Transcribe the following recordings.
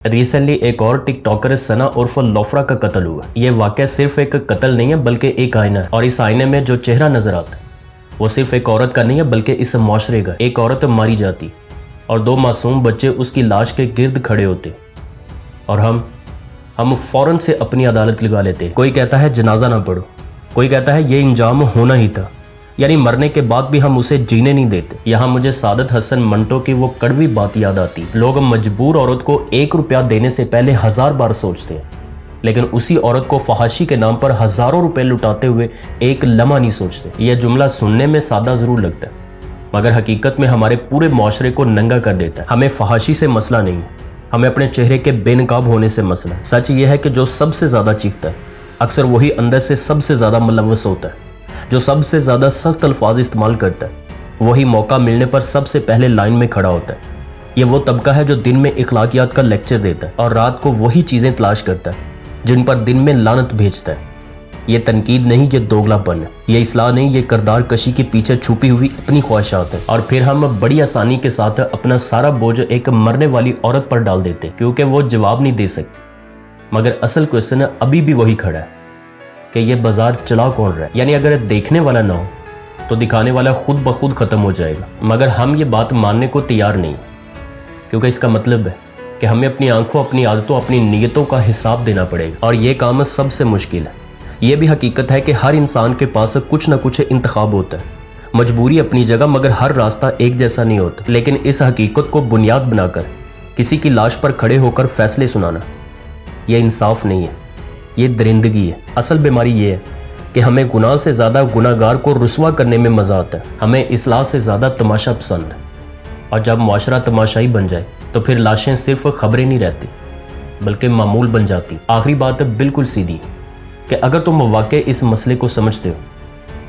Recently एक और टिक talker सना उर्फ लोफरा का कत्ल हुआ। ये वाकया सिर्फ एक कत्ल नहीं है बल्कि एक आईना है, और इस आईने में जो चेहरा नजर आता है वो सिर्फ एक औरत का नहीं है बल्कि इस मुआशरे का। एक औरत मारी जाती और दो मासूम बच्चे उसकी लाश के गिर्द खड़े होते और हम फौरन से अपनी अदालत लगा लेते। कोई कहता है जनाजा ना पढ़ो, कोई कहता है ये इंजाम होना ही था, यानी मरने के बाद भी हम उसे जीने नहीं देते। यहाँ मुझे सादत हसन मंटो की वो कड़वी बात याद आती। लोग मजबूर औरत को 1 रुपया देने से पहले 1000 बार सोचते हैं, लेकिन उसी औरत को फहाशी के नाम पर हजारों रुपए लुटाते हुए एक लम्हा नहीं सोचते। यह जुमला सुनने में सादा जरूर लगता है, मगर हकीकत में हमारे पूरे मुआशरे को नंगा कर देता है। हमें फहाशी से मसला नहीं है, हमें अपने चेहरे के बेनकाब होने से मसला है। सच ये है कि जो सबसे ज्यादा चीखता है अक्सर वही अंदर से सबसे ज्यादा मुलव्वस होता है। जो सबसे ज्यादा सख्त अल्फाज इस्तेमाल करता है वही मौका मिलने पर सबसे पहले लाइन में खड़ा होता है। ये वो तबका है जो दिन में इखलाकियात का लेक्चर देता है और रात को वही चीजें तलाश करता है जिन पर दिन में लानत भेजता है। ये तनकीद नहीं, ये दोगलापन है। ये इस्लाह नहीं, ये किरदार कशी के पीछे छुपी हुई अपनी ख्वाहिशात है। और फिर हम बड़ी आसानी के साथ अपना सारा बोझ एक मरने वाली औरत पर डाल देते क्योंकि वो जवाब नहीं दे सकती। मगर असल क्वेश्चन अभी भी वही खड़ा है कि ये बाजार चला कौन रहा है। यानी अगर देखने वाला ना हो तो दिखाने वाला खुद ब खुद खत्म हो जाएगा। मगर हम ये बात मानने को तैयार नहीं, क्योंकि इसका मतलब है कि हमें अपनी आंखों, अपनी आदतों, अपनी नीयतों का हिसाब देना पड़ेगा। और ये काम सबसे मुश्किल है। ये भी हकीकत है कि हर इंसान के पास कुछ ना कुछ इंतखाब होता है। मजबूरी अपनी जगह, मगर हर रास्ता एक जैसा नहीं होता। लेकिन इस हकीकत को बुनियाद बनाकर किसी की लाश पर खड़े होकर फैसले सुनाना, यह इंसाफ नहीं है, ये दरिंदगी है। असल बीमारी ये है कि हमें गुनाह से ज़्यादा गुनाहगार को रुसवा करने में मज़ा आता है। हमें इस्लाह से ज़्यादा तमाशा पसंद है। और जब मुआशरा तमाशाई बन जाए तो फिर लाशें सिर्फ खबरें नहीं रहती बल्कि मामूल बन जाती। आखिरी बात बिल्कुल सीधी है कि अगर तुम वाकई इस मसले को समझते हो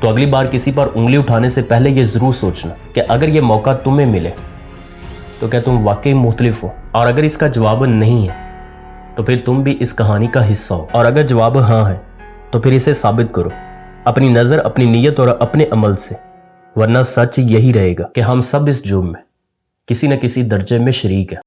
तो अगली बार किसी पर उंगली उठाने से पहले ये ज़रूर सोचना कि अगर ये मौका तुम्हें मिले तो क्या तुम वाकई मुख्तलिफ हो। और अगर इसका जवाब नहीं है तो फिर तुम भी इस कहानी का हिस्सा हो। और अगर जवाब हाँ है तो फिर इसे साबित करो अपनी नज़र, अपनी नीयत और अपने अमल से। वरना सच यही रहेगा कि हम सब इस जुर्म में किसी न किसी दर्जे में शरीक है।